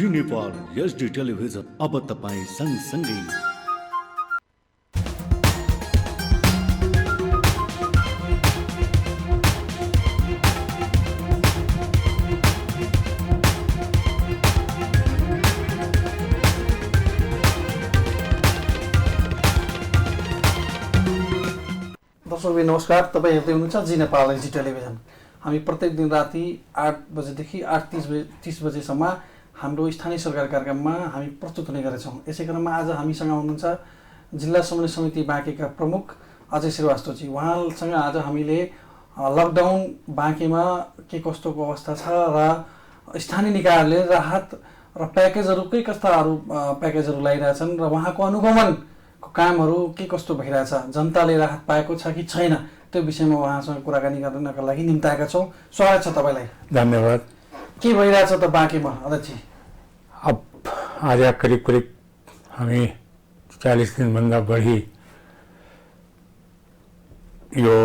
जी Nepal HD television अब तपाईं सँगसँगै। दर्शकबिन नमस्कार, तपाईं हेर्दै हुनुहुन्छ जी नेपाल एचडी टेलिभिजन। हामी प्रत्येक दिन राति 8 बजेदेखि 8:30 बजेसम्म हाम्रो स्थानीय सरकार कार्यक्रममा हामी प्रस्तुत हुने गरेछौँ। यसै क्रममा आज हामीसँग हुनुहुन्छ जिल्ला समन्वय समिति बाँकेका प्रमुख अजय श्रीवास्तवजी। उहाँसँग आज हामीले लकडाउन बाँकेमा के कस्तोको अवस्था छ र स्थानीय निकायहरूले राहत र प्याकेजहरू के कस्ताहरू प्याकेजहरू ल्याइरहेछन् र उहाँको अनुगमनको कामहरू के कस्तो भइरहेछ, जनताले राहत पाएको छ कि छैन, त्यो विषयमा उहाँसँग कुराकानी गर्नका लागि निम्ताएका छौँ। स्वागत छ तपाईँलाई। धन्यवाद। के भइरहेछ त बाँकेमा अध्यक्ष? अब आज करिब हामी 40 दिनभन्दा बढी यो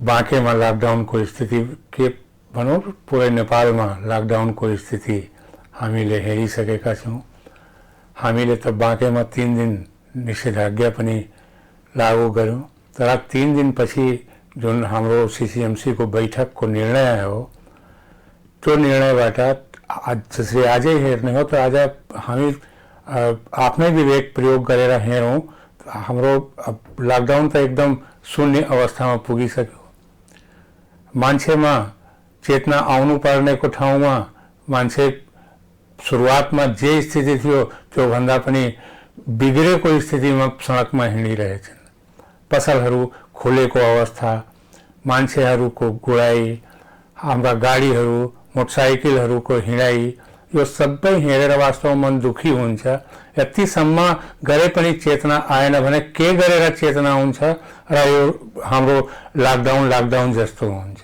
बाँकेमा लकडाउनको स्थिति के भनौँ, पुरै नेपालमा लकडाउनको स्थिति हामीले हेरिसकेका छौँ। हामीले त बाँकेमा 3 दिन निषेधाज्ञा पनि लागू गऱ्यौँ, तर 3 दिनपछि जुन हाम्रो सिसिएमसीको बैठकको निर्णय हो, त्यो निर्णयबाट जसरी आजै हेर्ने हो त आज हामी आफ्नै विवेक प्रयोग गरेर हेरौँ, हाम्रो लकडाउन त एकदम शून्य अवस्थामा पुगिसक्यो। मान्छेमा चेतना आउनु पर्नेको ठाउँमा मान्छे सुरुवातमा जे स्थिति थियो त्योभन्दा पनि बिग्रेको स्थितिमा सडकमा हिँडिरहेछन्। पसलहरू खोलेको अवस्था, मान्छेहरूको गुडाइ, हाम्रा गाडीहरू मोटरसाइकलहरूको हिँडाइ, यो सबै हेरेर वास्तवमा मन दुखी हुन्छ। यतिसम्म गरे पनि चेतना आएन भने के गरेर चेतना हुन्छ र यो हाम्रो लकडाउन जस्तो हुन्छ।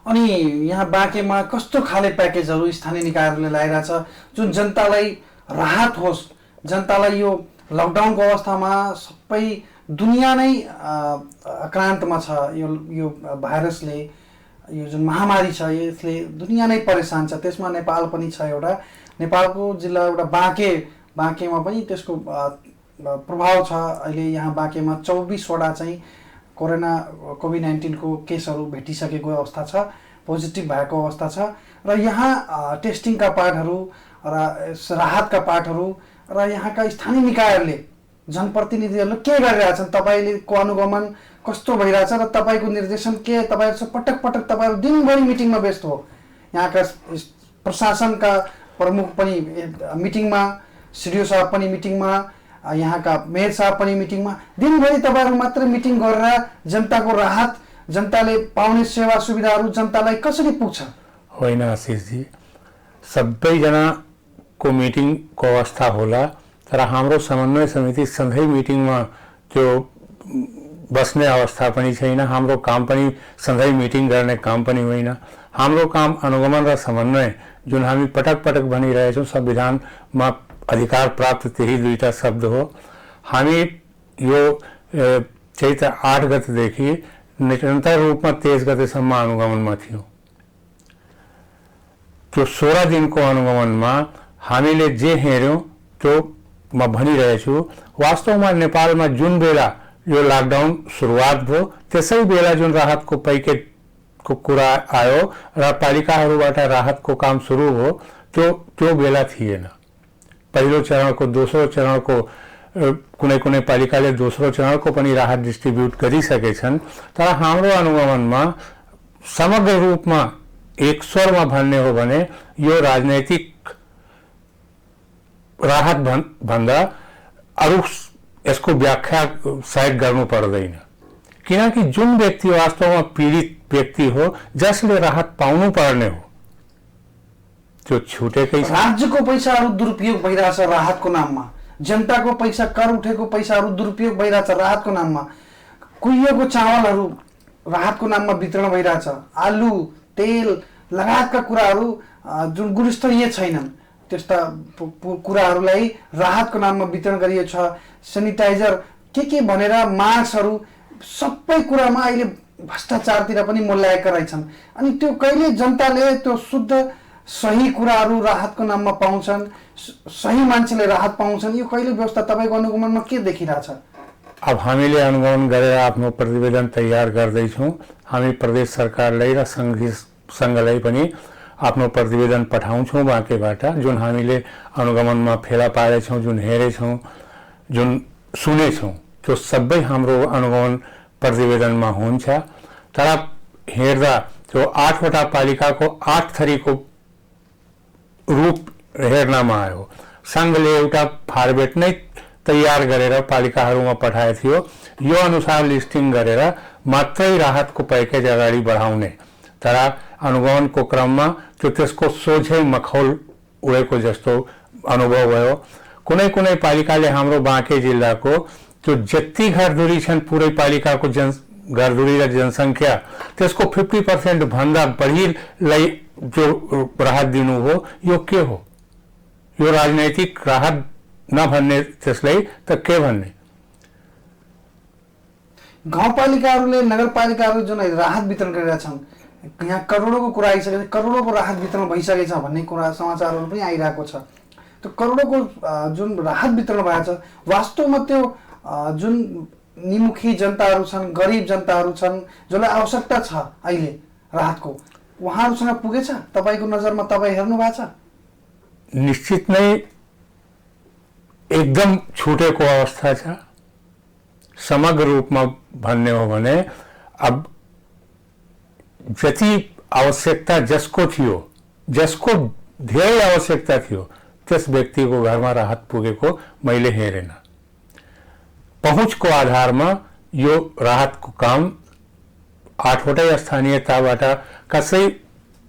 अनि यहाँ बाँकेमा कस्तो खाले प्याकेजहरू स्थानीय निकायहरूले ल्याइरहेछ जुन जनतालाई राहत होस्, जनतालाई यो लकडाउनको अवस्थामा सबै दुनिया नै आक्रान्तमा छ। यो भाइरसले, यो जुन महामारी छ, यसले दुनिया नै परेशान छ। त्यसमा नेपाल पनि छ। एउटा नेपालको जिल्ला एउटा बाँकेमा पनि त्यसको प्रभाव छ। अहिले यहाँ बाँकेमा 24वटा चाहिँ कोभिड-19 को केसहरू भेटिसकेको अवस्था छ, पोजिटिभ भएको अवस्था छ। र यहाँ टेस्टिङका पार्टहरू र राहतका पार्टहरू र यहाँका स्थानीय निकायहरूले, जनप्रतिनिधिहरूले के गरिरहेछन्, तपाईँको अनुगमन कस्तो भइरहेछ र तपाईँको निर्देशन के? तपाईँहरू पटक तपाईँहरू दिनभरि मिटिङमा व्यस्त हो। यहाँका प्रशासनका प्रमुख पनि मिटिङमा, सिडिओ साहब पनि मिटिङमा, यहाँका मेयर साहब पनि मिटिङमा, दिनभरि तपाईँहरू मात्रै मिटिङ गरेर जनताको राहत, जनताले पाउने सेवा सुविधाहरू जनतालाई कसरी पुग्छ? होइन आशिषजी, सबैजनाको मिटिङको अवस्था होला, तर हाम्रो समन्वय समिति सधैँ मिटिङमा त्यो बस्ने अवस्था पनि छैन। हाम्रो काम पनि सधैँ मिटिङ गर्ने काम पनि होइन। हाम्रो काम अनुगमन र समन्वय, जुन हामी पटक भनिरहेछौँ, संविधानमा अधिकार प्राप्त त्यही 2टा शब्द हो। हामी यो चैत्र 8 गतेदेखि निरन्तर रूपमा 23 गतेसम्म अनुगमनमा थियौँ। त्यो 16 दिनको अनुगमनमा हामीले जे हेऱ्यौँ त्यो म भनिरहेछु। वास्तवमा नेपालमा जुन बेला यो लकडाउन सुरुवात भयो, त्यसै बेला जुन राहतको पैकेटको कुरा आयो र पालिकाहरूबाट राहतको काम सुरु हो, त्यो बेला थिएन। पहिलो चरणको, दोस्रो चरणको, कुनै पालिकाले दोस्रो चरणको पनि राहत डिस्ट्रिब्युट गरिसकेछन्। तर हाम्रो अनुगमनमा समग्र रूपमा एक स्वरमा भन्ने हो भने यो राजनैतिक राहत भन्दा अरू यसको व्याख्या सायद गर्नु पर्दैन, किनकि जुन व्यक्ति वास्तवमा पीडित व्यक्ति हो, जसले राहत पाउनु पर्ने हो, त्यो छुटेकै छ। राज्यको पैसाहरू दुरुपयोग भइरहेछ राहतको नाममा, जनताको पैसा, कर उठेको पैसाहरू दुरुपयोग भइरहेछ राहतको नाममा। कुहिएको चामलहरू राहतको नाममा वितरण भइरहेछ। आलु, तेल लगायतका कुराहरू जुन गुणस्तरीय छैनन्, त्यस्ता कुराहरूलाई राहतको नाममा वितरण गरिएको छ। सेनिटाइजर के भनेर, मास्कहरू, सबै कुरामा अहिले भ्रष्टाचारतिर पनि मोल्याएका रहेछन्। अनि त्यो कहिले जनताले त्यो शुद्ध सही कुराहरू राहतको नाममा पाउँछन्, सही मान्छेले राहत पाउँछन्, यो कहिले व्यवस्था तपाईँको अनुगमनमा के देखिरहेछ? अब हामीले अनुगमन गरेर आफ्नो प्रतिवेदन तयार गर्दैछौँ। हामी प्रदेश सरकारलाई र सङ्घलाई पनि आफ्नो प्रतिवेदन पठाउँछौँ बाँकेबाट, जुन हामीले अनुगमनमा फेला पारेछौँ, जुन हेरेछौँ, जुन सुनेछौँ, त्यो सबै हाम्रो अनुगमन प्रतिवेदनमा हुन्छ। तर हेर्दा त्यो 8 वटा पालिकाको 8 थरीको रूप हेर्नमा आयो। सङ्घले एउटा फर्मेट नै तयार गरेर पालिकाहरूमा पठाएको थियो, यो अनुसार लिस्टिङ गरेर मात्रै राहतको प्याकेज अगाडि बढाउने। तर अनुगमनको क्रममा त्यो त्यसको सोझै मखौल उडेको जस्तो अनुभव भयो। कुनै कुनै पालिकाले हाम्रो बाँके जिल्लाको त्यो जति घरधुरी छन् पुरै पालिकाको घरधुरी र जनसङ्ख्या त्यसको 50% भन्दा बढीलाई जो राहत दिनु हो, यो के हो? यो राजनैतिक राहत नभन्ने त्यसलाई त के भन्ने? गाउँपालिकाहरूले, नगरपालिकाहरू जुन राहत वितरण गरिरहेछन्, यहाँ करोडौँको कुरा आइसकेको छ, करोडौँको राहत वितरण भइसकेको छ भन्ने कुरा समाचारहरू पनि आइरहेको छ। त्यो करोडौँको जुन राहत वितरण भएको छ, वास्तवमा त्यो जुन निमुखी जनताहरू छन्, गरिब जनताहरू छन्, जसलाई आवश्यकता छ अहिले राहतको, उहाँहरूसँग पुगेछ? तपाईँको नजरमा तपाईँ हेर्नु भएको छ? निश्चित नै एकदम छुटेको अवस्था छ। समग्र रूपमा भन्ने हो भने अब जति आवश्यकता जसको थियो, जसको धेरै आवश्यकता थियो, त्यस व्यक्तिको घरमा राहत पुगेको मैले हेरेन। पहुँचको आधारमा यो राहतको काम 8 वटै स्थानीयताबाट कसै,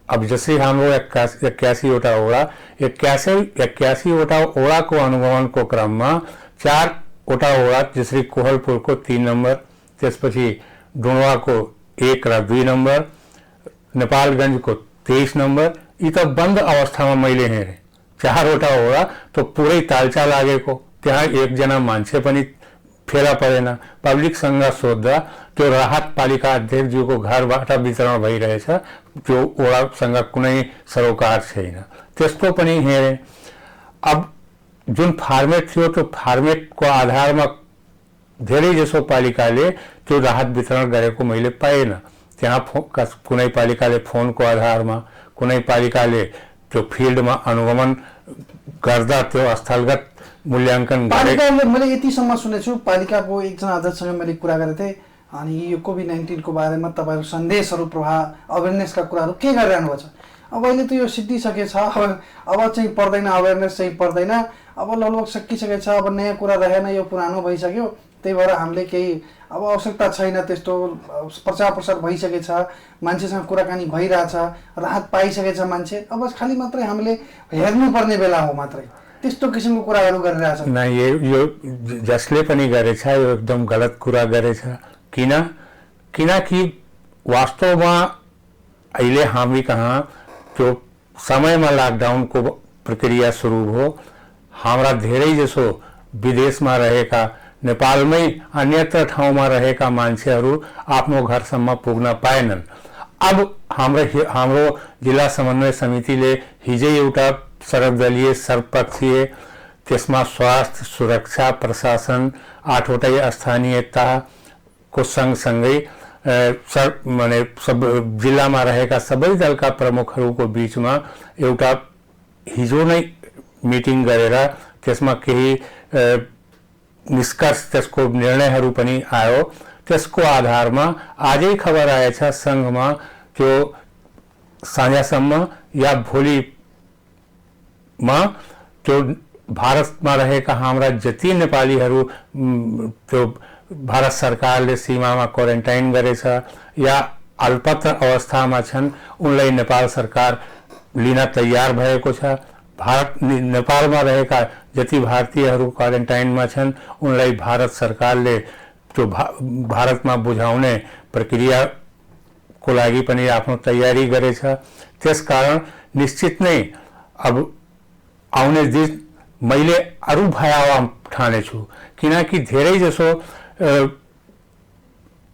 अब जसै हाम्रो 81 वटा ओडा, 81 वटा ओडाको अनुगमनको क्रममा 4 वटा ओडा, जसरी कोहलपुरको 3 नम्बर, त्यसपछि डुणवाको 1 र 2 नम्बर, नेपालगञ्जको 23 नम्बर, यी त बन्द अवस्थामा मैले हेरेँ। 4 वटा ओडा त पुरै तालचा लागेको, त्यहाँ एकजना मान्छे पनि फेला परेन। पब्लिकसँग सोद्धा त्यो राहत पालिका अध्यक्षज्यूको घरबाट वितरण भइरहेछ, त्यो ओडासँग कुनै सरोकार छैन, त्यस्तो पनि हेरेँ। अब जुन फर्मेट थियो, त्यो फर्मेटको आधारमा धेरै जसो पालिकाले त्यो राहत वितरण गरेको मैले पाएन। त्यहाँ कुनै पालिकाले फोनको आधारमा, कुनै पालिकाले त्यो फिल्डमा अनुगमन गर्दा त्यो स्थलगत मूल्याङ्कन पालिकाले। मैले यतिसम्म सुनेको छु, पालिकाको एकजना अध्यक्षसँग मैले कुरा गरेको थिएँ, अनि यो कोभिड-19 को बारेमा तपाईँहरू सन्देशहरू, प्रभाव, अवेरनेसका कुराहरू के गरिरहनु भएको छ? अब अहिले त यो सिद्धिसकेको छ, अब चाहिँ पर्दैन, अवेरनेस चाहिँ पर्दैन, अब लगभग सकिसकेको छ, अब नयाँ कुरा रहेन, यो पुरानो भइसक्यो। त्यही भएर हामीले केही अब आवश्यकता छैन, त्यस्तो प्रचार प्रसार भइसकेको छ, मान्छेसँग कुराकानी भइरहेछ, राहत पाइसकेको छ मान्छे। अब खालि मात्रै हामीले हेर्नुपर्ने बेला हो मात्रै, त्यस्तो किसिमको कुराहरू गरिरहेछ। न, यो जसले पनि गरेछ यो एकदम गलत कुरा गरेछ। किनकि वास्तवमा अहिले हामी कहाँ त्यो समयमा लकडाउनको प्रक्रिया सुरु भयो। हाम्रा धेरै जसो विदेशमा रहेका, नेपालमै अन्यत्र ठाउँमा रहेका मान्छेहरू आफ्नो घरसम्म पुग्न पाएनन्। अब हाम्रो जिल्ला समन्वय समितिले हिजै एउटा सर्वदलीय सर्वपक्षीय, त्यसमा स्वास्थ्य, सुरक्षा, प्रशासन, 8 वटै स्थानीयताको सँगसँगै माने सब जिल्लामा रहेका सबै दलका प्रमुखहरूको बीचमा एउटा हिजो नै मिटिङ गरेर त्यसमा केही निष्कर्ष, त्यसको निर्णयहरू पनि आयो। त्यसको आधारमा आजै खबर आएछ सङ्घमा त्यो साँझसम्म या भोलिमा त्यो भारतमा रहेका हाम्रा जति नेपालीहरू त्यो भारत सरकारले सीमामा क्वारेन्टाइन गरेछ या अल्पत्र अवस्थामा छन्, उनलाई नेपाल सरकार लिन तयार भएको छ। नेपालमा रहेका जति भारतीयहरू क्वारेन्टाइनमा छन्, उनलाई भारत सरकारले त्यो भारतमा बुझाउने प्रक्रियाको लागि पनि आफ्नो तयारी गरेछ। त्यसकारण निश्चित नै अब आउने दिन मैले अरू भयावह ठानेछु, किनकि धेरै जसो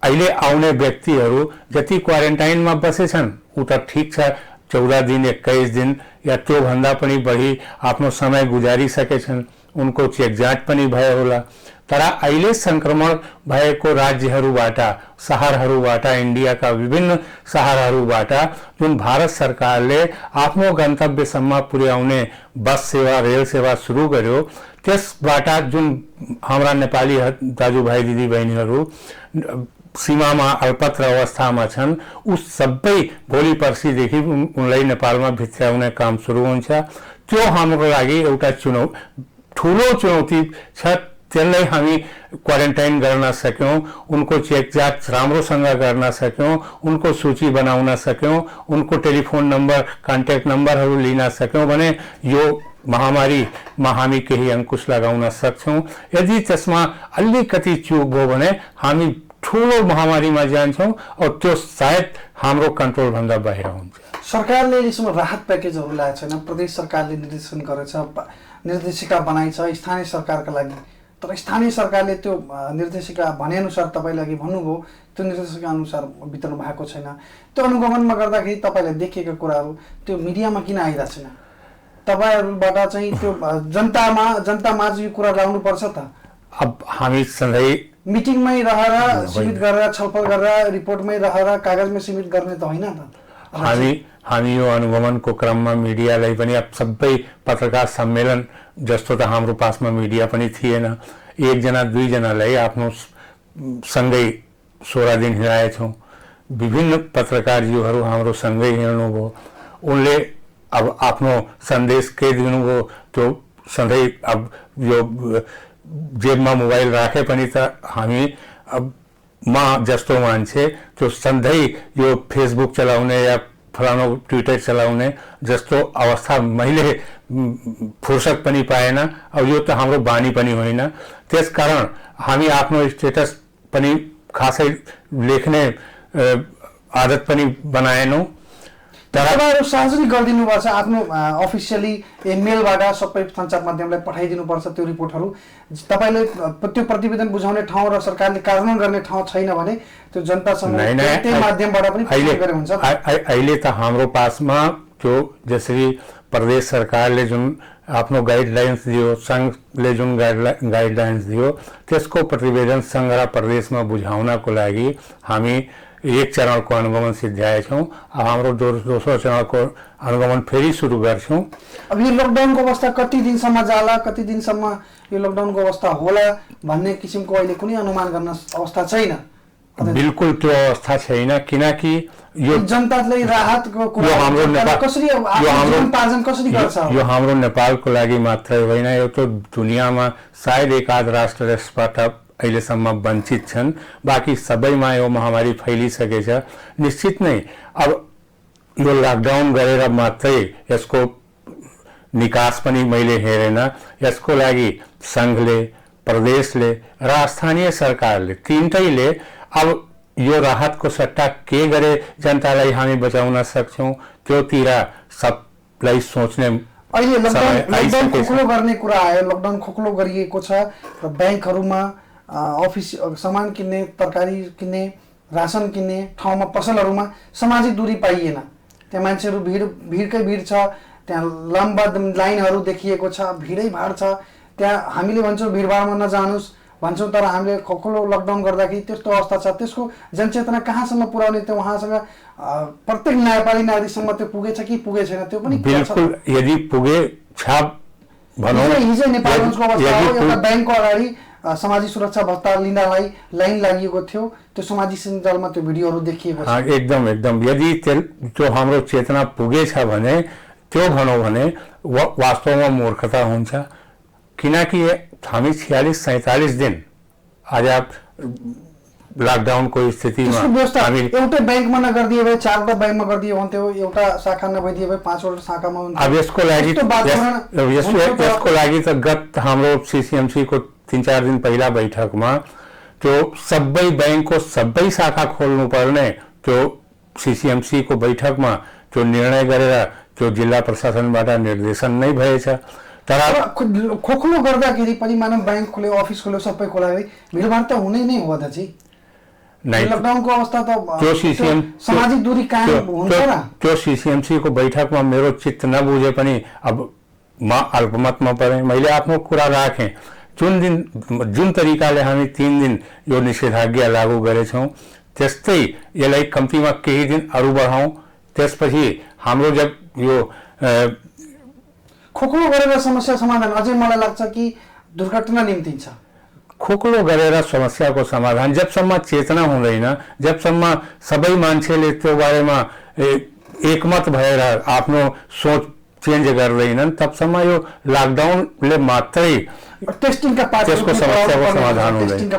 अहिले आउने व्यक्तिहरू जति क्वारेन्टाइनमा बसेछन् उ त ठिक छ, 14 दिन 21 दिन या त्योभन्दा पनि बढी आफ्नो समय गुजारिसकेछन्, उनको चेक जाँच पनि भयो होला। तर अहिले संक्रमण भएको राज्यहरूबाट, शहरहरूबाट, इन्डियाका विभिन्न शहरहरूबाट जुन भारत सरकारले आफ्नो गन्तव्यसम्म पुर्याउने बस सेवा, रेल सेवा सुरु गर्यो, त्यसबाट जुन हाम्रा नेपाली दाजुभाइ दिदीबहिनीहरू सीमामा अल्पत्र अवस्थामा छन्, उस सबै भोलि पर्सिदेखि उनलाई नेपालमा भित्र्याउने काम सुरु हुन्छ। त्यो हाम्रो लागि एउटा ठुलो चुनौती छ। त्यसलाई हामी क्वारेन्टाइन गर्न सक्यौं, उनको चेक जाँच राम्रोसँग गर्न सक्यौं, उनको सूची बनाउन सक्यौं, उनको टेलिफोन नम्बर, कन्ट्याक्ट नम्बरहरू लिन सक्यौं भने यो महामारीमा हामी केही अंकुश लगाउन सक्छौं। यदि त्यसमा अलिकति चुक भयो भने हामी ठुलो महामारीमा जान्छौं और त्यो सायद हाम्रो कन्ट्रोल भन्दा बाहिर हुन्छ। सरकारले यसमा राहत प्याकेजहरू ल्याएको छैन। प्रदेश सरकारले निर्देशन गरेछ, निर्देशिका बनाइछ स्थानीय सरकारका लागि, तर स्थानीय सरकारले त्यो निर्देशिका भनेअनुसार तपाईँले अघि भन्नुभयो त्यो निर्देशिका अनुसार वितरण भएको छैन। त्यो अनुगमनमा गर्दाखेरि तपाईँले देखेका कुराहरू त्यो मिडियामा किन आइरहेको छैन? तपाईँहरूबाट चाहिँ त्यो जनतामा यो कुरा ल्याउनुपर्छ त। अब हामी सधैँ मिटिङमै रहेर सीमित गरेर छलफल गरेर रिपोर्टमै रहेर कागजमै सीमित गर्ने त होइन त। हामी यो अनुगमनको क्रममा मिडियालाई पनि अब सबै पत्रकार सम्मेलन जस्तो त हाम्रो पासमा मिडिया पनि थिएन। एकजना दुईजनालाई आफ्नो सँगै 16 दिन हिँडाएछौँ। विभिन्न पत्रकारजीहरू हाम्रो सँगै हिँड्नुभयो। उनले अब आफ्नो सन्देश के दिनुभयो त्यो सधैँ अब यो जेबमा मोबाइल राखे पनि त हामी अब म जस्तो मान्छे त्यो सधैँ यो फेसबुक चलाउने या फलानो ट्विटर चलाउने जस्तो अवस्था मैले फुर्सद पनि पाएन। अब यो त हाम्रो बानी पनि होइन। त्यसकारण हामी आफ्नो स्टेटस पनि खासै लेख्ने आदत पनि बनाएनौँ। तपाईँहरू सार्वजनिक गरिदिनु भएको छ आफ्नो अफिसियली मेलबाट सबै सञ्चार माध्यमलाई पठाइदिनुपर्छ त्यो रिपोर्टहरू। तपाईँले त्यो प्रतिवेदन बुझाउने ठाउँ र सरकारले कार्यान्वयन गर्ने ठाउँ छैन भने त्यो जनतासँग त्यही माध्यमबाट पनि गरे हुन्छ। अहिले त हाम्रो पासमा त्यो जसरी प्रदेश सरकारले जुन आफ्नो गाइडलाइन्स दियो, संघले जुन गाइडलाइन्स दियो, त्यसको प्रतिवेदन संघ र प्रदेशमा बुझाउनको लागि हामी एक चरणको अनुगमन सिद्ध्याएछौँ। अब हाम्रो दोस्रो चरणको अनुगमन फेरि सुरु गर्छौँ। अब यो लकडाउनको अवस्था कति दिनसम्म जाला, कति दिनसम्म यो लकडाउनको अवस्था होला भन्ने किसिमको अहिले कुनै अनुमान गर्न अवस्था छैन। बिल्कुल त्यो अवस्था छैन, किनकि यो जनताले राहतको कुरा कसरी कसरी गर्छ? यो हाम्रो नेपालको लागि मात्रै होइन, यो त दुनियाँमा सायद एकाध राष्ट्र यसबाट अहिलेसम्म वञ्चित छन्। बाँकी सबैमा यो महामारी फैलिसकेछ। निश्चित नै अब यो लकडाउन गरेर मात्रै यसको निकास पनि मैले हेरेन। यसको लागि संघले, प्रदेशले र स्थानीय सरकारले तीनटैले अब यो राहतको सट्टा के गरे जनतालाई हामी बचाउन सक्छौं त्योतिर सबलाई सोच्ने अहिले लकडाउन खोक्लो गर्ने कुरा आयो। लकडाउन खोक्लो गरिएको छ र ब्याङ्कहरूमा अफिस सामान किन्ने, तरकारी किन्ने, राशन किन्ने ठाउँमा पसलहरूमा सामाजिक दूरी पाइएन। त्यहाँ मान्छेहरू भिडकै भिड छ, त्यहाँ लम्बा लाइनहरू देखिएको छ, भिडै भाड छ। त्यहाँ हामीले भन्छौँ भिडभाडमा नजानुस् भन्छौँ, तर हामीले खोक्लो लकडाउन गर्दाखेरि त्यस्तो अवस्था छ। त्यसको जनचेतना कहाँसम्म पुर्याउने, त्यो उहाँसँग प्रत्येक नेपाली नागरिकसम्म त्यो पुगेछ कि पुगेको छैन त्यो पनि बिल्कुल। यदि पुगे छ भनौँ, हिजो नेपालगञ्जको अवस्था हो, एउटा ब्याङ्कको अगाडि सामाजिक सुरक्षा भत्ता लिनलाई लाइन लागेको थियो। त्यो सामाजिक सञ्जालमा त्यो भिडियोहरू देखिएको छ। एकदम यदि त्यो हाम्रो चेतना पुगेछ भने त्यो भनौँ भने वास्तवमा मूर्खता हुन्छ। किनकि हामी 46-47 दिन आज लकडाउनको स्थितिमा हामी एउटै ब्याङ्कमा नगरिदिए भए 4वटा ब्याङ्कमा गरिदिए हुन्थ्यो, एउटा शाखा नभइदिए भए 5वटा शाखामा हुन्थ्यो। अब यसको लागि त गत हाम्रो सीसीएमसी को 3-4 दिन पहिला बैठकमा त्यो सबै ब्याङ्कको सबै शाखा खोल्नु पर्ने त्यो सीसीएमसी को बैठकमा त्यो निर्णय गरेर त्यो जिल्ला प्रशासनबाट निर्देशन नै भएछ। तर खोक्लो गर्दाखेरि पनि मानव ब्याङ्क खोल्यो, अफिस खोल्यो, सबै खोल्दाखेरि भिडभाड त हुने नै हो दाजु। नहीं लकडाउनको अवस्था त त्यो सीसीएम सामाजिक दूरी कायम हुन्छ न। त्यो सीसीएमसी को बैठकमा मेरो चित्त नबुझे पनि अब म अल्पमतमा परेँ। मैले आफ्नो कुरा राखेँ। जुन तरिकाले हामी 3 दिन यो निषेधाज्ञा लागू गरेछौँ त्यस्तै यसलाई कम्तीमा केही दिन अरू बढाउँ। त्यसपछि हाम्रो जब यो खोक्लो गरेर समस्या समाधान अझै मलाई लाग्छ कि दुर्घटना निम्तिन्छ। खोक्लो गरेर समस्याको समाधान जबसम्म चेतना हुँदैन, जबसम्म सबै मान्छेले त्यो बारेमा एकमत भएर आफ्नो सोच चेन्ज गर्दैनन् तबसम्म यो लकडाउनले मात्रै टेस्टिङका पाठहरू त्यसको समस्याको समाधान हुँदैन।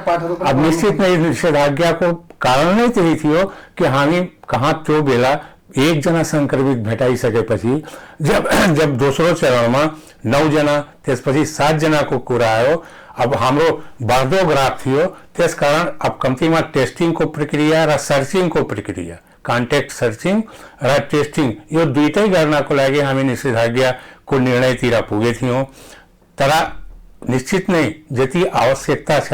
अब निश्चित नै निषेधाज्ञाको कारण नै त्यही थियो कि हामी कहाँ त्यो बेला एकजना संक्रमित भेटाइसकेपछि जब दोस्रो चरणमा 9 जना त्यसपछि 7 जनाको कुरा आयो। अब हाम्रो बढ्दो ग्राफ थियो, त्यसकारण अब कम्तीमा टेस्टिङको प्रक्रिया र सर्चिङको प्रक्रिया, कन्ट्याक्ट सर्चिङ र टेस्टिङ यो दुईटै गर्नको लागि हामी निषेधाज्ञाको निर्णयतिर पुगेथ्यौँ। तर निश्चित नै जति आवश्यकता छ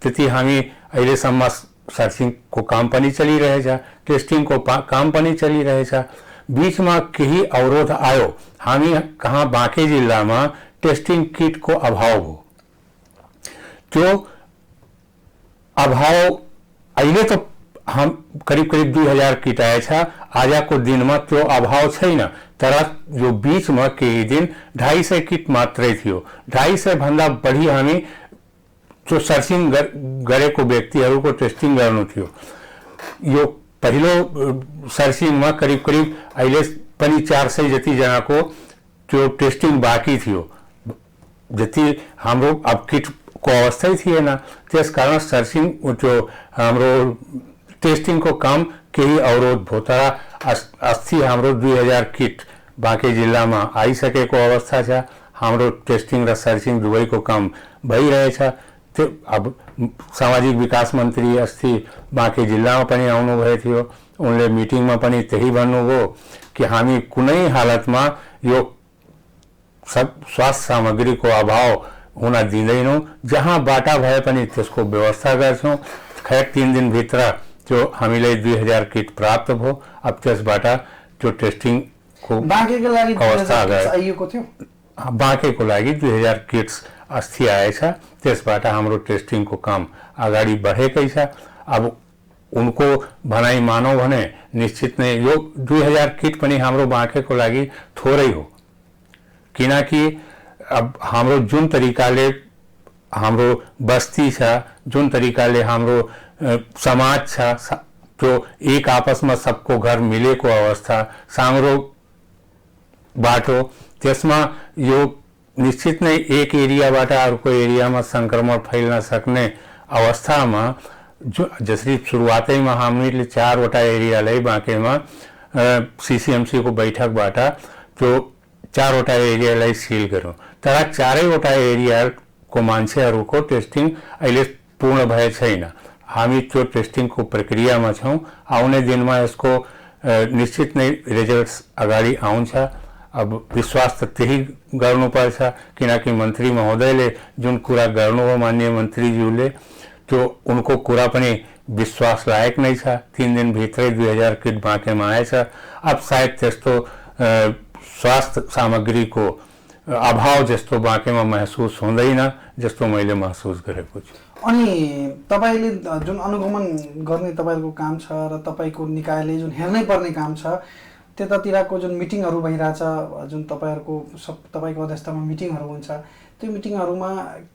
त्यति हामी अहिलेसम्म सर्चिङको काम पनि चलिरहेछ, टेस्टिङको काम पनि चलिरहेछ। बीचमा केही अवरोध आयो। हामी कहाँ बाँके जिल्लामा टेस्टिङ किटको अभाव हो। त्यो अभाव अहिले त हम करिब 2000 किट आएछ। आजको दिनमा त्यो अभाव छैन। तर यो बीचमा केही दिन 250 किट मात्रै थियो। 250 भन्दा बढी हामी जो सर्चिङ गरेको व्यक्तिहरूको टेस्टिङ गर्नु थियो। यो पहिलो सर्चिङमा करिब अहिले पनि 400 जति जनाको त्यो टेस्टिङ बाँकी थियो। जति हाम्रो अब किटको अवस्थै थिएन, त्यसकारण सर्चिङ त्यो हाम्रो टेस्टिङको काम केही अवरोध भयो। तर अस्ति हाम्रो 2000 किट बाँके जिल्लामा आइसकेको अवस्था छ। हाम्रो टेस्टिङ र सर्चिङ दुवैको काम भइरहेछ। त्यो अब सामाजिक विकास मन्त्री अस्ति बाँके जिल्लामा पनि आउनुभएको थियो। उनले मिटिङमा पनि त्यही भन्नुभयो कि हामी कुनै हालतमा यो सब स्वास्थ्य सामग्रीको अभाव हुन दिँदैनौँ। जहाँ बाटा भए पनि त्यसको व्यवस्था गर्छौँ। खैर 3 दिनभित्र त्यो हामीले 2000 किट प्राप्त भयो। अब त्यसबाट त्यो टेस्टिङको बाँकेको लागि आइएको थियो। बाँकेको लागि 2000 किट्स अस्ति आएछ। त्यसबाट हाम्रो टेस्टिङको काम अगाडि बढेकै छ। अब उनको भनाइ मानौँ भने निश्चित नै यो 2000 किट पनि हाम्रो बाँकेको लागि थोरै हो। किनकि अब हाम्रो जुन तरिकाले हाम्रो बस्ती छ, जुन तरिकाले हाम्रो समाज छ, त्यो एक आपसमा सबको घर मिलेको अवस्था, साँग्रो बाटो, त्यसमा यो निश्चित नै एक एरियाबाट अर्को एरियामा संक्रमण फैल्न सक्ने अवस्थामा जो जसरी सुरुवातैमा हामीले 4वटा एरियालाई बाँकेमा सीसीएमसी को बैठकबाट त्यो 4वटा एरियालाई सिल गर्यौँ। तर 4वटा एरियाको मान्छेहरूको टेस्टिङ अहिले पूर्ण भए छैन। हामी त्यो टेस्टिङको प्रक्रियामा छौँ। आउने दिनमा यसको निश्चित नै रिजल्ट्स अगाडि आउँछ। अब विश्वास त त्यही गर्नुपर्छ किनकि मन्त्री महोदयले जुन कुरा गर्नुभयो माननीय मन्त्रीज्यूले त्यो उनको कुरा पनि विश्वास लायक नै छ। 3 दिनभित्रै 2000 किट बाँकेमा आएछ। अब सायद त्यस्तो स्वास्थ्य सामग्रीको अभाव जस्तो बाँकेमा महसुस हुँदैन जस्तो मैले महसुस गरेको छु। अनि तपाईले जुन अनुगमन गर्ने तपाईको काम छ र तपाईको निकायले जुन हेर्नै पर्ने काम छ त्यतातिरको जुन मिटिङहरू भइरहेछ, जुन तपाईको अध्यक्षतामा मिटिङहरू हुन्छ, त्यो मिटिङहरूमा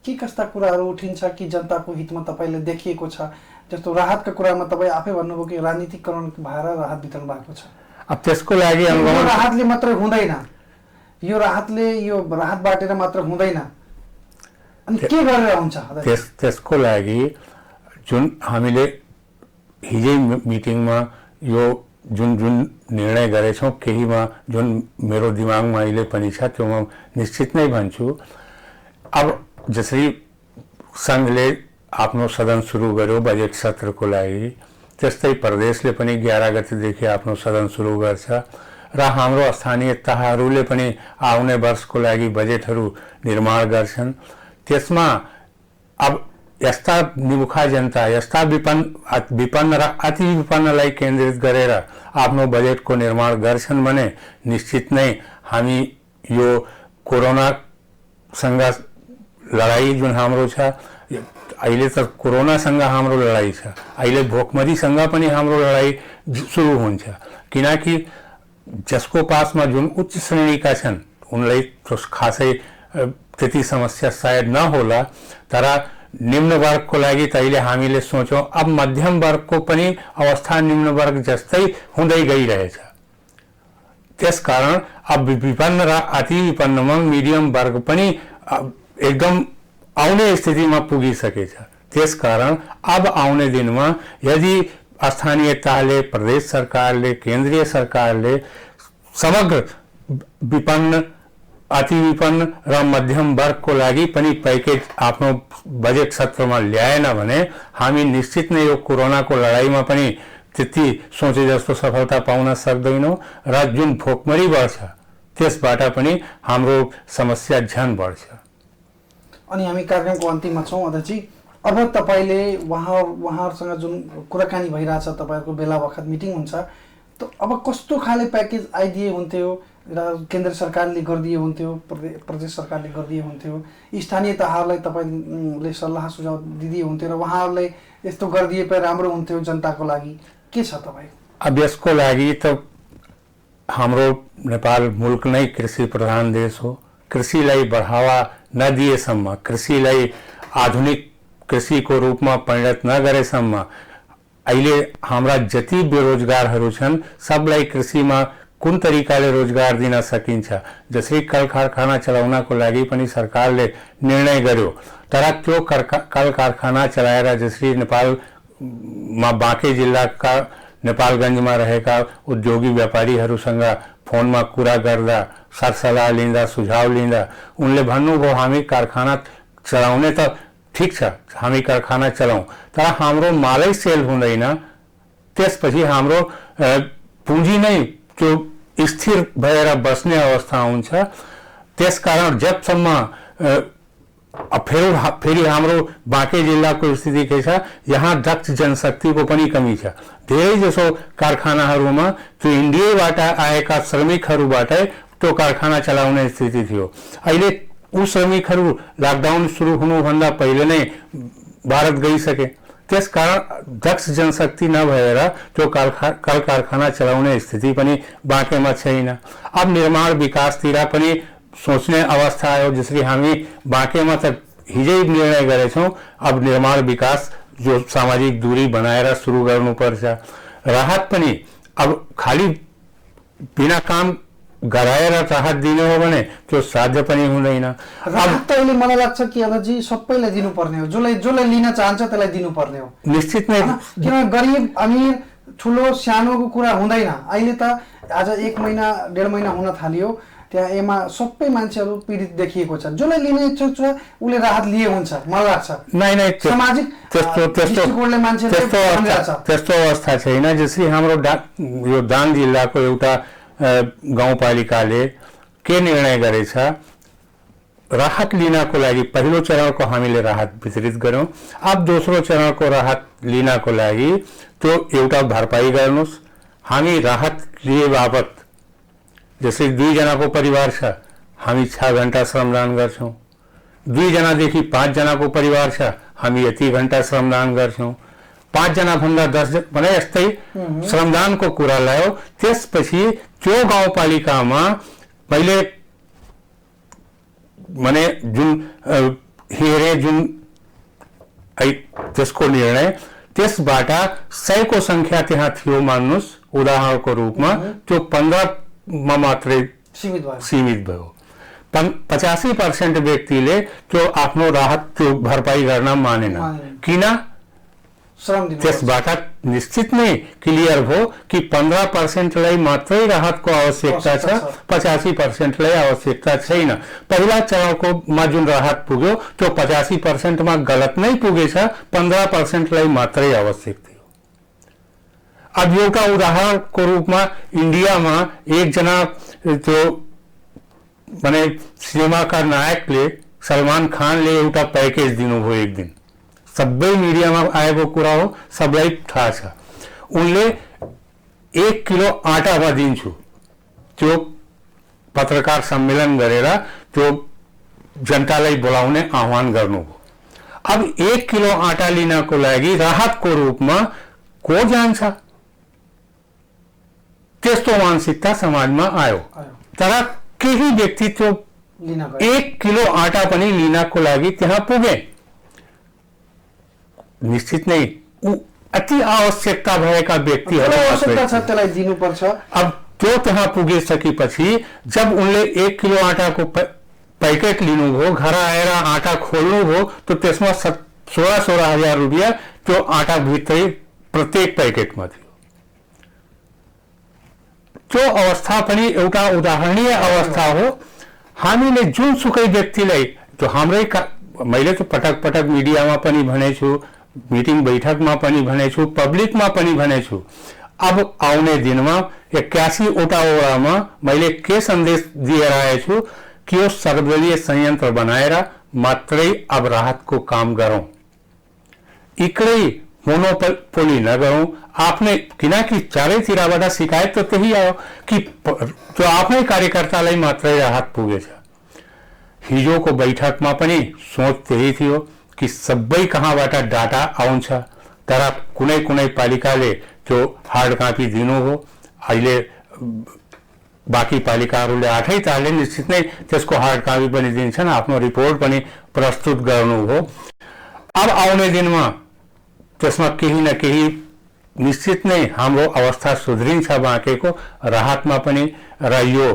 के कस्ता कुराहरू उठिन्छ कि जनताको हितमा तपाईले देखिएको छ? जस्तो राहतका कुरामा तपाई आफै भन्नुभयो कि राजनीतिकरण भएर राहत वितरण भएको छ। अब त्यसको लागि राहतले मात्र हुँदैन, यो राहत बाटेर मात्र हुँदैन। अनि के गरेर हुन्छ? त्यसको लागि जुन हामीले हिजै मिटिङमा यो जुन निर्णय गरेछौँ, केहीमा जुन मेरो दिमागमा अहिले पनि छ त्यो म निश्चित नै भन्छु। अब जसरी संघले आफ्नो सदन सुरु गर्यो बजेट सत्रको लागि, त्यस्तै प्रदेशले पनि 11 गतेदेखि आफ्नो सदन सुरु गर्छ र हाम्रो स्थानीय तहहरूले पनि आउने वर्षको लागि बजेटहरू निर्माण गर्छन्। त्यसमा अब यस्ता निमुखा जनता, यस्ता विपन्न र अति विपन्नलाई केन्द्रित गरेर आफ्नो बजेटको निर्माण गर्छन् भने निश्चित नै हामी यो कोरोनासँग लडाई जुन हाम्रो छ, अहिले त कोरोनासँग हाम्रो लडाई छ, अहिले भोकमरीसँग पनि हाम्रो लडाई सुरु हुन्छ। किनकि जसको पासमा जुन उच्च श्रेणीका छन् उनलाई तो खासै त्यति समस्या सायद नहोला, तर निम्न वर्गको लागि त अहिले हामीले सोचौँ अब मध्यम वर्गको पनि अवस्था निम्न वर्ग जस्तै हुँदै गइरहेछ। त्यसकारण अब विपन्न र अति विपन्नमा मिडियम वर्ग पनि एकदम आउने स्थितिमा पुगिसकेछ। त्यसकारण अब आउने दिनमा यदि स्थानीय तहले, प्रदेश सरकारले, केन्द्रीय सरकारले समग्र विपन्न, अति विपन्न र मध्यम वर्गको लागि पनि पैकेज आफ्नो बजेट सत्रमा ल्याएन भने हामी निश्चित नै यो कोरोनाको लडाईमा पनि त्यति सोचे जस्तो सफलता पाउन सक्दैनौँ र जुन भोकमरी बढ्छ त्यसबाट पनि हाम्रो समस्या झन बढ्छ। अनि हामी कार्यक्रमको अन्तिममा छौँ अध्यक्षजी। अब तपाईँले उहाँहरूसँग जुन कुराकानी भइरहेछ, तपाईँहरूको बेला बखत मिटिङ हुन्छ, त अब कस्तो खाले प्याकेज आइदिए हुन्थ्यो र केन्द्र सरकारले गरिदिए हुन्थ्यो, प्रदेश सरकारले गरिदिए हुन्थ्यो, स्थानीय तहहरूलाई तपाईँले सल्लाह सुझाव दिदिए हुन्थ्यो र उहाँहरूलाई यस्तो गरिदिए पनि राम्रो हुन्थ्यो जनताको लागि, के छ तपाईँ? अब यसको लागि त हाम्रो नेपाल मुल्क नै कृषि प्रधान देश हो। कृषिलाई बढावा नदिएसम्म, कृषिलाई आधुनिक कृषिको रूपमा परिणत नगरेसम्म अहिले हाम्रा जति बेरोजगारहरू छन् सबलाई कृषिमा कुन तरिकाले रोजगार दिन सकिन्छ, जसरी कल कारखाना चलाउनको लागि पनि सरकारले निर्णय गर्यो, तर त्यो कल कारखाना चलाएर जसरी नेपालमा बाँके जिल्लाका नेपालगञ्जमा रहेका उद्योगी व्यापारीहरूसँग फोनमा कुरा गर्दा, सरसल्लाह लिँदा, सुझाव लिँदा उनले भन्नुभयो हामी कारखाना चलाउने त ठीक छ, हामी कारखाना चलाउँ, तर हाम्रो मालै सेल हुँदैन, त्यसपछि हाम्रो पुँजी नै त्यो स्थिर भएर बस्ने अवस्था हुन्छ। त्यसकारण जबसम्म फेरि हाम्रो बाँके जिल्लाको स्थिति के छ, यहाँ दक्ष जनशक्तिको पनि कमी छ। धेरै जसो कारखानाहरूमा त्यो इन्डियाबाट आएका श्रमिकहरूबाटै त्यो कारखाना चलाउने स्थिति थियो। अहिले ऊ श्रमिकहरू लकडाउन सुरु हुनुभन्दा पहिले नै भारत गइसके। त्यसकारण दक्ष जनशक्ति नभएर त्यो कल कारखाना चलाउने स्थिति पनि बाँकेमा छैन। अब निर्माण विकासतिर पनि सोच्ने अवस्था आयो, जसरी हामी बाँकेमा त हिजै निर्णय गरेछौँ अब निर्माण विकास जो सामाजिक दूरी बनाएर सुरु गर्नुपर्छ। राहत पनि अब खाली बिना काम गराएर राहत दिने हो भने त्यो साध्य पनि हुँदैन। राहत त अहिले मलाई लाग्छ कि अझै सबैलाई दिनुपर्ने हो, जसले लिन चाहन्छ त्यसलाई दिनुपर्ने हो निश्चित नै। किन गरिब अमीर ठुलो सानोको कुरा हुँदैन। अहिले त आज 1 महिना 1.5 महिना हुन थाल्यो, त्यहाँ एमा सबै मान्छेहरू पीडित देखिएको छ। जसले लिने इच्छुक छ उसले राहत लिए हुन्छ मलाई लाग्छ। नै सामाजिक त्यस्तो अवस्था छैन। जसरी हाम्रो यो दाङ जिल्लाको एउटा गाउँपालिकाले के निर्णय गरेछ, राहत लिनको लागि पहिलो चरणको हामीले राहत वितरित गर्यौं। अब दोस्रो चरणको राहत लिनको लागि त्यो एउटा भरपाई गर्नुस्। हामी राहत लिए बापत जसरी 2 जनाको परिवार छ हामी 6 घण्टा श्रमदान गर्छौं, 2 जनादेखि 5 जनाको परिवार छ हामी यति घण्टा श्रमदान गर्छौं, 5 जना भन्दा 10 जना भने यस्तै श्रमदानको कुरा ल्यायो। त्यसपछि त्यो गाउँपालिकामा पहिले माने जुन हेरे जुन त्यसको निर्णय त्यसबाट 100 को संख्या त्यहाँ थियो मान्नुस् उदाहरणको रूपमा, त्यो 15 मा मात्रै सीमित भयो। 85% व्यक्तिले त्यो आफ्नो राहत त्यो भरपाई गर्न मानेन। किन? त्यसबाट निश्चित नै क्लियर भयो कि 15% लाई मात्रै राहतको आवश्यकता छ, 85% लाई आवश्यकता छैन। पहिला चरणको मा जुन राहत पुग्यो त्यो 85% मा गलत नै पुगेछ, 15% लाई मात्रै आवश्यक थियो। अब एउटा उदाहरणको रूपमा इन्डियामा एकजना त्यो माने सिनेमाका नायकले सलमान खानले एउटा प्याकेज दिनुभयो एक दिन सबै मिडियामा आएको कुरा हो, सबलाई थाहा छ। उनले 1 किलो आटामा दिन्छु त्यो पत्रकार सम्मेलन गरेर त्यो जनतालाई बोलाउने आह्वान गर्नुभयो। अब 1 किलो आटा लिनको लागि राहतको रूपमा को जान्छ? त्यस्तो मानसिकता समाजमा आयो। तर केही व्यक्ति त्यो 1 किलो आटा पनि लिनको लागि त्यहाँ पुगे। निश्चित नै अति आवश्यकता भएका व्यक्तिहरू दिनुपर्छ। अब त्यो त्यहाँ पुगिसकेपछि जब उनले 1 किलो आटाको पैकेट लिनुभयो, घर आएर आटा खोल्नुभयो, तो त्यसमा 16,000 रुपियाँ त्यो आटा भित्रै प्रत्येक पैकेटमा थियो। त्यो अवस्था पनि एउटा उदाहरणीय अवस्था हो। हामीले जुनसुकै व्यक्तिलाई त्यो हाम्रै मैले त पटक पटक मिडियामा पनि भनेछु, मिटिङ बैठकमा पनि भनेछु, पब्लिकमा पनि भनेछु। अब आउने दिनमा 81 वटा वडामा मैले के सन्देश दिएर आएछु कि यो सर्वदलीय संयन्त्र बनाएर मात्रै अब राहतको काम गरौं, इकडै मोनोपोली नगरौं। आफ्नै, किनकि चारैतिरबाट शिकायत त त्यही आयो कि त्यो आफ्नै कार्यकर्तालाई मात्रै राहत पुगेछ। हिजोको बैठकमा पनि सोच त्यही थियो कि सबै कहाँबाट डाटा आउँछ, तर कुनै कुनै पालिकाले त्यो हार्ड कपी दिनु हो। अहिले बाँकी पालिकाहरूले 8 तालले निश्चित नै त्यसको हार्ड कपी पनि दिन्छन्, आफ्नो रिपोर्ट पनि प्रस्तुत गर्नु हो। अब आउने दिनमा त्यसमा केही न केही निश्चित नै हाम्रो अवस्था सुध्रिन्छ बाँकेको, राहतमा पनि। र यो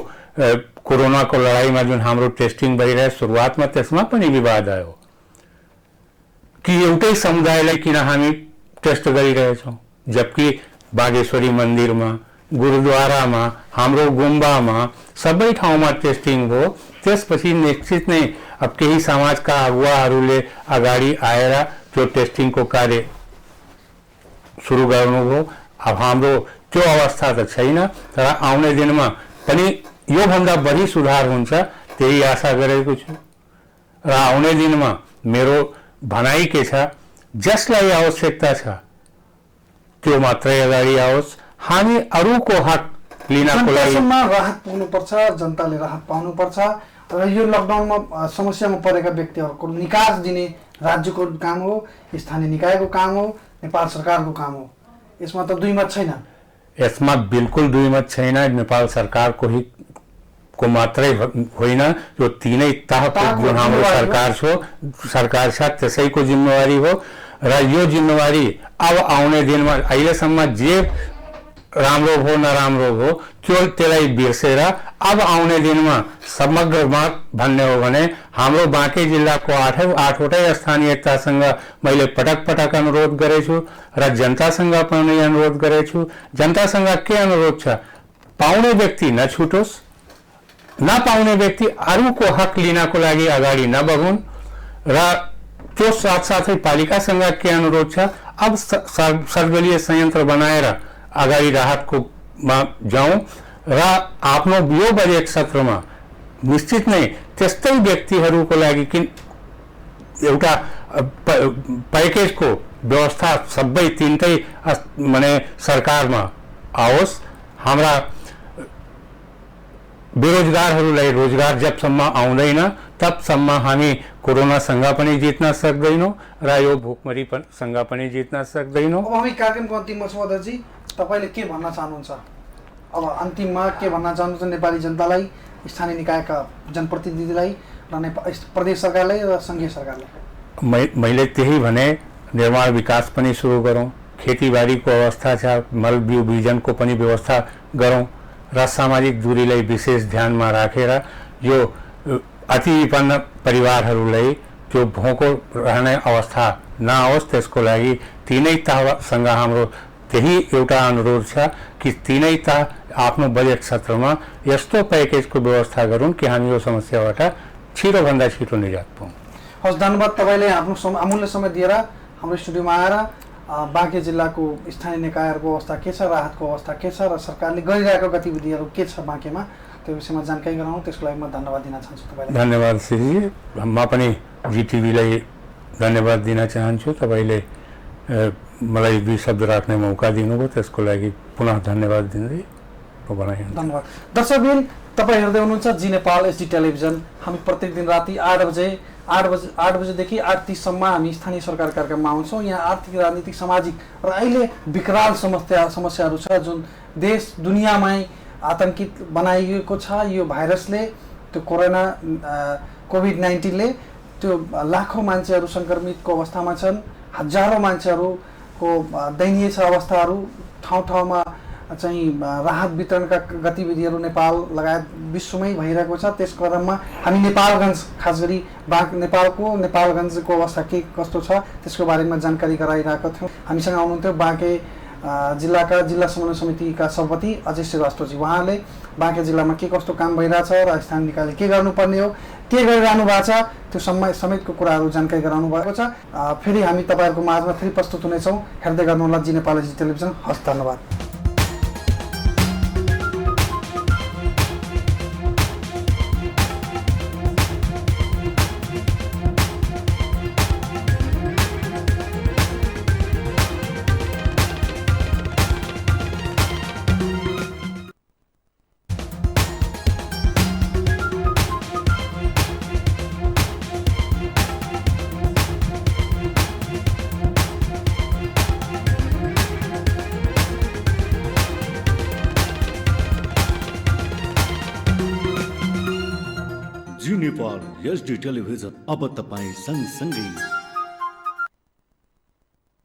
कोरोनाको लडाईमा जुन हाम्रो टेस्टिङ भइरह्यो, सुरुवातमा त्यसमा पनि विवाद आयो कि एउटै समुदायलाई किन हामी टेस्ट गरिरहेछौँ, जबकि बागेश्वरी मन्दिरमा, गुरुद्वारामा, हाम्रो गुम्बामा सबै ठाउँमा टेस्टिङ हो। त्यसपछि निश्चित नै अब केही समाजका अगुवाहरूले अगाडि आएर त्यो टेस्टिङको कार्य सुरु गर्नुभयो। अब हाम्रो त्यो अवस्था त छैन, तर आउने दिनमा पनि योभन्दा बढी सुधार हुन्छ त्यही आशा गरेको छु। र आउने दिनमा मेरो भनाइ के छ, जसलाई आवश्यकता छ त्यो मात्रै अगाडि आओस्। हामी अरूको हक लिनको लागि राहत पुग्नुपर्छ, जनताले राहत पाउनुपर्छ। र यो लकडाउनमा समस्यामा परेका व्यक्तिहरूको निकास दिने राज्यको काम हो, स्थानीय निकायको काम हो, नेपाल सरकारको काम हो। यसमा त दुई मत छैन। यसमा बिल्कुल दुई मत छैन। नेपाल सरकारको को मात्रै होइन, यो तीनै तहको जुन हाम्रो सरकार छ त्यसैको जिम्मेवारी हो। र यो जिम्मेवारी अब आउने दिनमा अहिलेसम्म जे राम्रो हो नराम्रो हो त्यसलाई बिर्सेर अब आउने दिनमा समग्रमा भन्ने हो भने हाम्रो बाँके जिल्लाको 8वटै स्थानीयतासँग मैले पटक पटक अनुरोध गरेछु र जनतासँग पनि अनुरोध गरेछु। जनतासँग के अनुरोध छ, पाउने व्यक्ति नछुटोस्, नपाउने व्यक्ति अरूको हक लिनको लागि अगाडि नबढुन्। र त्यो साथसाथै पालिकासँग के अनुरोध छ, अब सर्वदलीय संयन्त्र बनाएर अगाडि राहतको जाउँ र आफ्नो यो बजेट सत्रमा निश्चित नै त्यस्तै व्यक्तिहरूको लागि कि एउटा पैकेजको व्यवस्था सबै तीनटै माने सरकारमा आओस्। हाम्रा बेरोजगारहरूलाई रोजगार जबसम्म आउँदैन तबसम्म हामी कोरोनासँग पनि जित्न सक्दैनौँ र यो भुकमरीसँग पनि जित्न सक्दैनौँ। अब हामी कार्यक्रमको अन्तिममा छौँ अध्यक्षजी, तपाईले के भन्न चाहनुहुन्छ? अब अन्तिममा के भन्न चाहनुहुन्छ नेपाली जनतालाई, स्थानीय निकायका जनप्रतिनिधिलाई र प्रदेश सरकारलाई र सङ्घीय सरकारलाई? मैले त्यही भने, निर्माण विकास पनि सुरु गरौँ, खेतीबारीको अवस्था छ, मल बिउ बिजनको पनि व्यवस्था गरौँ र सामाजिक दूरीलाई विशेष ध्यानमा राखेर यो अति विपन्न परिवारहरूलाई त्यो भोको रहने अवस्था नआओस् त्यसको लागि तीनै तहसँग हाम्रो त्यही एउटा अनुरोध छ कि तीनै तह आफ्नो बजेट सत्रमा यस्तो प्याकेजको व्यवस्था गरून् कि हामी यो समस्याबाट छिटोभन्दा छिटो निजात पाऊँ। हस्, धन्यवाद। तपाईँले आफ्नो अमूल्य समय दिएर हाम्रो स्टुडियोमा आएर बाँके जिल्लाको स्थानीय निकायहरूको अवस्था के छ, राहतको अवस्था के छ र सरकारले गरिरहेको गतिविधिहरू के छ बाँकेमा, त्यो विषयमा जानकारी गराउनु, त्यसको लागि म धन्यवाद दिन चाहन्छु तपाईँलाई। धन्यवाद श्रीजी। म पनि जिटिभीलाई धन्यवाद दिन चाहन्छु। तपाईँले मलाई 2 शब्द राख्ने मौका दिनुभयो, त्यसको लागि पुनः धन्यवाद दिँदै भनाइ। धन्यवाद। दर्शकबिन, तपाईँ हेर्दै हुनुहुन्छ जी नेपाल एचडी टेलिभिजन। हामी प्रत्येक दिन राति 8 बजेदेखि 8:30सम्म हामी स्थानीय सरकार कार्यक्रममा आउँछौँ। यहाँ आर्थिक, राजनीतिक, सामाजिक र अहिले विकराल समस्याहरू छ जुन देश दुनियाँमै आतंकित बनाइएको छ। यो भाइरसले, त्यो कोभिड-19ले त्यो लाखौँ मान्छेहरू सङ्क्रमितको अवस्थामा छन्। हजारौँ मान्छेहरूको दयनीय छ अवस्थाहरू। ठाउँ ठाउँमा चाहिँ राहत वितरणका गतिविधिहरू नेपाल लगायत विश्वमै भइरहेको छ। त्यस क्रममा हामी नेपालगञ्ज, खास गरी नेपालगञ्जको अवस्था के कस्तो छ त्यसको बारेमा जानकारी गराइरहेका थियौँ। हामीसँग आउनुहुन्थ्यो बाँके जिल्लाका जिल्ला समन्वय समितिका सभापति अजय श्रीवास्तवजी। उहाँले बाँके जिल्लामा के कस्तो काम भइरहेछ र स्थानीय निकायले के गर्नुपर्ने हो, के गरिरहनु भएको छ, त्यो समेतको कुराहरू जानकारी गराउनु भएको छ। फेरि हामी तपाईँहरूको माझमा फेरि प्रस्तुत हुनेछौँ। हेर्दै गर्नुहोला जी नेपाल एचडी टेलिभिजन। हस्, धन्यवाद। जी नेपाल एचडी टेलिभिजन अब तपाईँ सँगसँगै